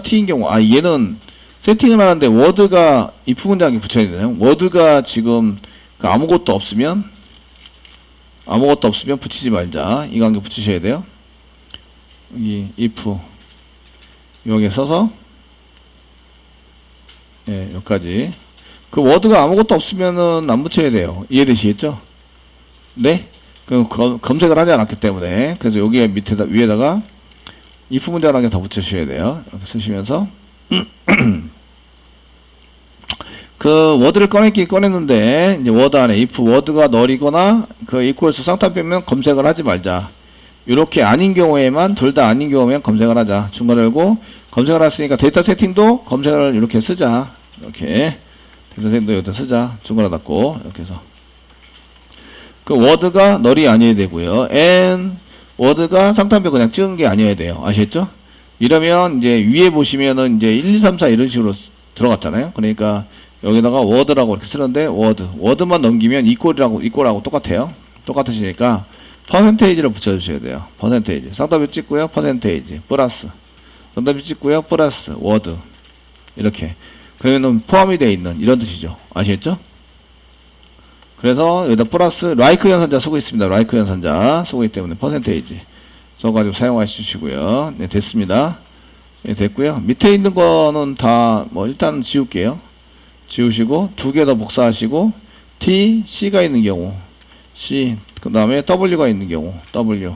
t인 경우 얘는 세팅을 하는데 워드가 if 문장에 붙여야 되나요? 워드가 지금 아무것도 없으면 붙이지 말자. 이 관계 붙이셔야 돼요. 여기 if 여기에 써서 여기까지. 그 워드가 아무것도 없으면은 안 붙여야 돼요. 이해되시겠죠? 네? 검색을 하지 않았기 때문에. 그래서 여기에 위에다가 if 문장을 한 개 더 붙여주셔야 돼요. 이렇게 쓰시면서 그 워드를 꺼냈는데 이제 워드 안에 if 워드가 널이거나 그 equals 쌍따 빼면 검색을 하지 말자. 이렇게 아닌 경우에만 둘 다 아닌 경우면 검색을 하자. 중괄호 열고 검색을 했으니까 데이터 세팅도 검색을 이렇게 쓰자. 이렇게 데이터 세팅도 여기다 쓰자. 중괄호 닫고 이렇게 해서 그 워드가 널이 아니어야 되고요. and 워드가 쌍따옴표 그냥 찍은 게 아니어야 돼요. 아시겠죠? 이러면 이제 위에 보시면은 이제 1, 2, 3, 4 이런 식으로 들어갔잖아요. 그러니까 여기다가 워드라고 이렇게 쓰는데 워드만 넘기면 이꼴하고 똑같아요. 똑같으시니까 퍼센테이지를 붙여주셔야 돼요. 퍼센테이지. 쌍따옴표 찍고요. 퍼센테이지. 플러스. 쌍따옴표 찍고요. 플러스. 워드. 이렇게. 그러면은 포함이 되어 있는 이런 뜻이죠. 아시겠죠? 그래서 여기다 플러스 라이크 연산자 쓰고 있습니다. 라이크 연산자 쓰고 있기 때문에 퍼센테이지 써가지고 사용하시고요. 네, 됐습니다. 네, 됐고요. 밑에 있는 거는 다 뭐 일단 지울게요. 지우시고 두 개 더 복사하시고 T, C가 있는 경우 C, 그 다음에 W가 있는 경우 W,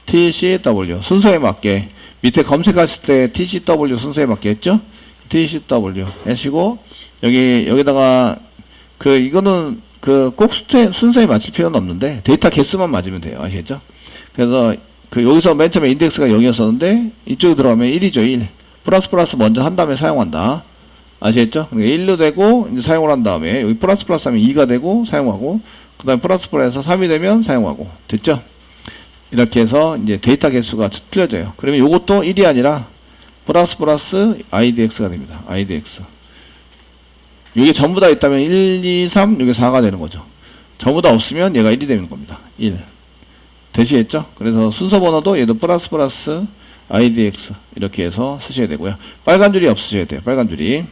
T, C, W 순서에 맞게 밑에 검색하실 때 T, C, W 순서에 맞게 했죠? T, C, W 하시고 여기다가 이거는 꼭 순서에 맞출 필요는 없는데 데이터 개수만 맞으면 돼요. 아시겠죠? 그래서 여기서 맨 처음에 인덱스가 0이었었는데 이쪽에 들어가면 1이죠. 1 플러스 먼저 한 다음에 사용한다. 아시겠죠? 그러니까 1로 되고 이제 사용을 한 다음에 여기 플러스 하면 2가 되고 사용하고 그 다음에 플러스에서 3이 되면 사용하고 됐죠? 이렇게 해서 이제 데이터 개수가 틀려져요. 그러면 이것도 1이 아니라 플러스 idx가 됩니다. idx 이게 전부 다 있다면 1, 2, 3 이게 4가 되는 거죠. 전부 다 없으면 얘가 1이 되는 겁니다. 1 되시겠죠? 그래서 순서 번호도 얘도 플러스 IDX 이렇게 해서 쓰셔야 되고요. 빨간 줄이 없으셔야 돼요. 빨간 줄이.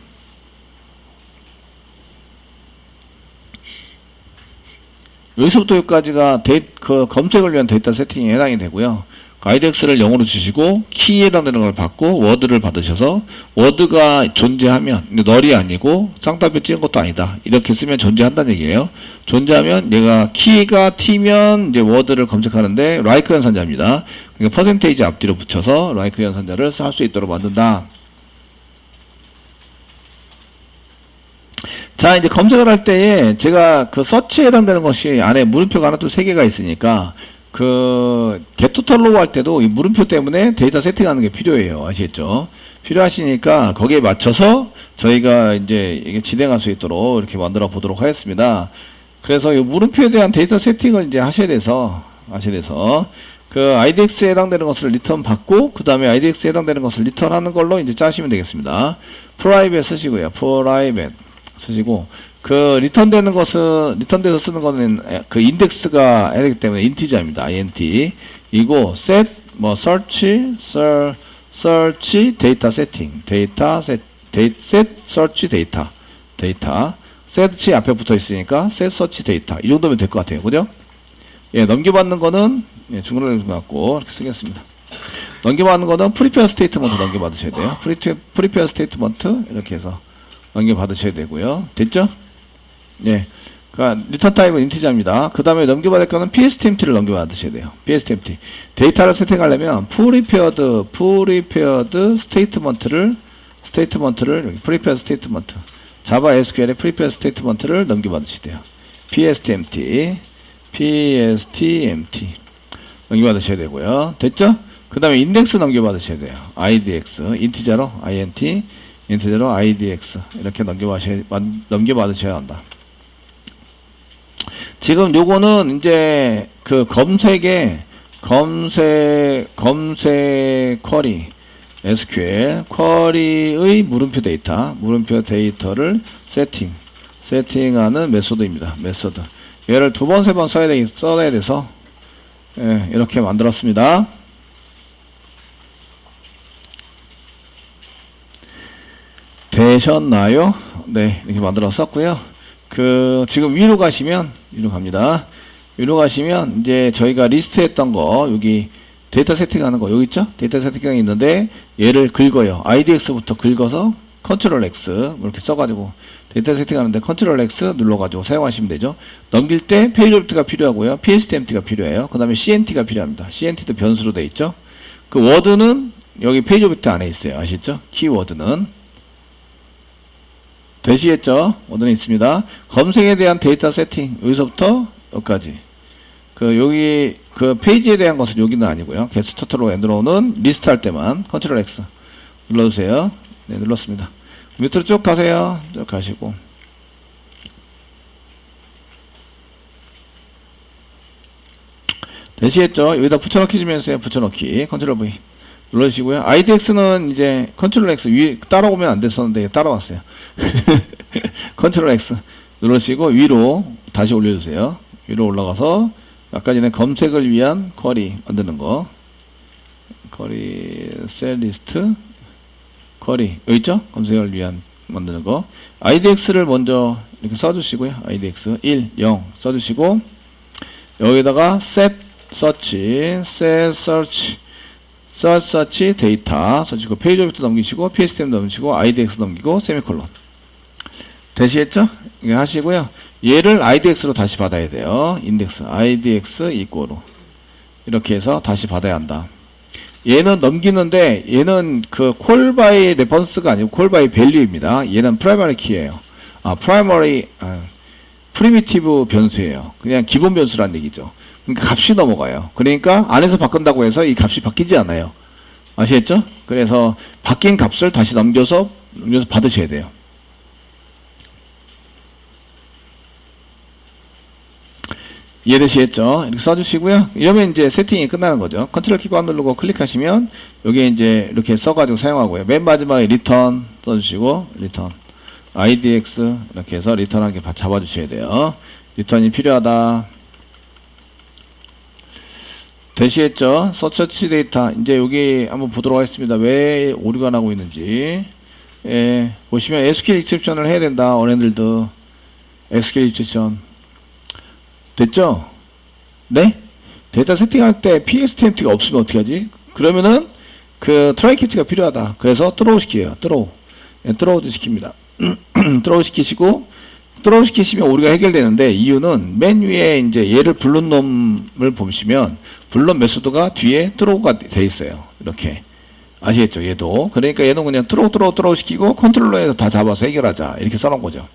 여기서부터 여기까지가 그 검색을 위한 데이터 세팅에 해당이 되고요. IDX를 0으로 주시고 키에 해당되는 걸 받고 워드를 받으셔서 워드가 존재하면 널이 아니고 쌍따옴표 찍은 것도 아니다. 이렇게 쓰면 존재한다는 얘기예요. 존재하면 얘가 키가 t면 이제 워드를 검색하는데 라이크 연산자입니다. 그러니까 퍼센테이지 앞뒤로 붙여서 라이크 연산자를 할 수 있도록 만든다. 자, 이제 검색을 할 때에 제가 그 서치에 해당되는 것이 안에 물음표가 하나 또 3개가 있으니까 그 getTotal로 할 때도 이 물음표 때문에 데이터 세팅하는 게 필요해요. 아시겠죠? 필요하시니까 거기에 맞춰서 저희가 이제 이게 진행할 수 있도록 이렇게 만들어 보도록 하겠습니다. 그래서 이 물음표에 대한 데이터 세팅을 이제 하셔야 돼서 그 IDX에 해당되는 것을 리턴 받고 그 다음에 IDX에 해당되는 것을 리턴하는 걸로 이제 짜시면 되겠습니다. private 쓰시고요. private 쓰시고 그 리턴되는 것은 리턴돼서 쓰는 거는 그 인덱스가 해야 되기 때문에 인티저입니다. int 이고 set 뭐 search 데이터 세팅 set search 데이터 search 앞에 붙어 있으니까 set search 데이터 이 정도면 될 것 같아요. 그죠? 예, 넘겨받는 거는 예, 중간에 갖고 이렇게 쓰겠습니다. 넘겨받는 거는 prepare statement 넘겨받으셔야 돼요. prepare statement 이렇게 해서 넘겨받으셔야 되고요. 됐죠? 네. 그러니까 리턴 타입은 인티저입니다. 그 다음에 넘겨받을 거는 pstempt를 넘겨받으셔야 돼요. pstempty. 데이터를 세팅하려면 prepared statement를 여기 prepared statement. 자바 SQL의 prepared statement를 넘겨받으셔야 돼요. pstempty 넘겨받으셔야 되고요. 됐죠? 그 다음에 인덱스 넘겨받으셔야 돼요. IDX 인티저로 IDX 이렇게 넘겨받으셔야 한다. 지금 요거는 이제 그 검색 쿼리 SQL 쿼리의 물음표 데이터를 세팅하는 메소드입니다. 메소드. 얘를 2번, 3번 써야 돼서 예, 이렇게 만들었습니다. 되셨나요? 네, 이렇게 만들어 썼고요. 지금 위로 가시면, 위로 가시면, 이제 저희가 리스트 했던 거, 여기 데이터 세팅하는 거, 여기 있죠? 데이터 세팅이 있는데, 얘를 긁어요. IDX부터 긁어서, 컨트롤 X, 이렇게 써가지고, 데이터 세팅하는데, 컨트롤 X 눌러가지고 사용하시면 되죠. 넘길 때, 페이지 오브젝트가 필요하고요. pstempt가 필요해요. 그 다음에 CNT가 필요합니다. CNT도 변수로 되어 있죠. 그 워드는, 여기 페이지 오브젝트 안에 있어요. 아시죠? 키워드는. 되시겠죠? 워드는 있습니다. 검색에 대한 데이터 세팅, 여기서부터 여기까지. 여기, 페이지에 대한 것은 여기는 아니고요. getTotal로 엔드로우는 리스트 할 때만 컨트롤 X 눌러주세요. 네, 눌렀습니다. 밑으로 쭉 가세요. 쭉 가시고. 되시겠죠? 여기다 붙여넣기 좀 해주세요. 붙여넣기. 컨트롤 V. 눌러주시고요. IDX는 이제 컨트롤 X 위 따라오면 안 됐었는데 따라왔어요. 컨트롤 X 누르시고 위로 다시 올려주세요. 위로 올라가서 아까 전에 검색을 위한 쿼리 만드는 거. 쿼리 셀 리스트 쿼리 여기 있죠? 검색을 위한 만드는 거. IDX를 먼저 이렇게 써주시고요. IDX 1, 0 써주시고 여기다가 set search 데이터 써주시고 페이지 오브젝트 넘기시고 pstm 넘기시고 idx 넘기고 세미콜론. 되시겠죠? 이게 하시고요. 얘를 idx로 다시 받아야 돼요. 인덱스 idx 이꼬로 이렇게 해서 다시 받아야 한다. 얘는 넘기는데 얘는 그 call by reference가 아니고 call by value입니다. 얘는 primary key예요. primitive 변수예요. 그냥 기본 변수란 얘기죠. 그러니까 값이 넘어가요. 그러니까 안에서 바꾼다고 해서 이 값이 바뀌지 않아요. 아시겠죠? 그래서 바뀐 값을 다시 넘겨서 받으셔야 돼요. 이해되시겠죠? 이렇게 써주시고요. 이러면 이제 세팅이 끝나는 거죠. 컨트롤 키 꽉 누르고 클릭하시면 여기에 이제 이렇게 써가지고 사용하고요. 맨 마지막에 리턴 써주시고 리턴 IDX 이렇게 해서 리턴하게 잡아주셔야 돼요. 리턴이 필요하다. 대시했죠? 서치 데이터. 이제 여기 한번 보도록 하겠습니다. 왜 오류가 나고 있는지. 예, 보시면 SQL exception을 해야 된다. 어른들도. SQL exception. 됐죠? 네? 데이터 세팅할 때 PSTMT가 없으면 어떻게 하지? 그러면은 그 트라이 캐치가 필요하다. 그래서 트로우 시켜요. 트로우. 예, 트로우도 시킵니다. 트로우 시키시고, 트로우 시키시면 오류가 해결되는데, 이유는 맨 위에 이제 얘를 불른 놈을 보시면 불른 메소드가 뒤에 트로우가 돼 있어요. 이렇게. 아시겠죠? 얘도. 그러니까 얘는 그냥 트로우 시키고 컨트롤러에서 다 잡아서 해결하자. 이렇게 써놓은 거죠.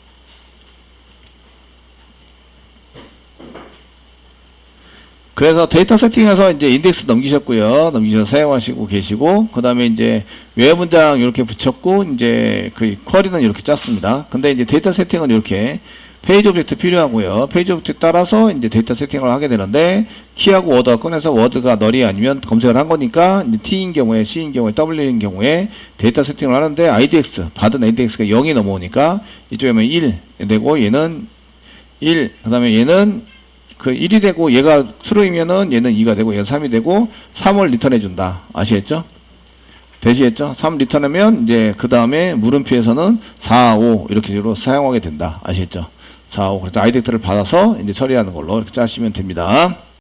그래서 데이터 세팅에서 이제 인덱스 넘기셨고요. 넘기셔서 사용하시고 계시고, 그 다음에 이제 외 문장 이렇게 붙였고, 이제 그 쿼리는 이렇게 짰습니다. 근데 이제 데이터 세팅은 이렇게 페이지 오브젝트 필요하고요. 페이지 오브젝트 따라서 이제 데이터 세팅을 하게 되는데, 키하고 워드가 꺼내서 워드가 널이 아니면 검색을 한 거니까, 이제 T인 경우에, C인 경우에, W인 경우에 데이터 세팅을 하는데, IDX, 받은 IDX가 0이 넘어오니까, 이쪽에는 1 되고, 얘는 1, 그 다음에 얘는 그 1이 되고 얘가 true이면은 얘는 2가 되고 얘는 3이 되고 3을 리턴해 준다. 아시겠죠? 대시했죠? 3 리턴하면 이제 그 다음에 물음표에서는 4, 5 이렇게 식으로 사용하게 된다. 아시겠죠? 4, 5 그래서 아이덱터를 받아서 이제 처리하는 걸로 이렇게 짜시면 됩니다.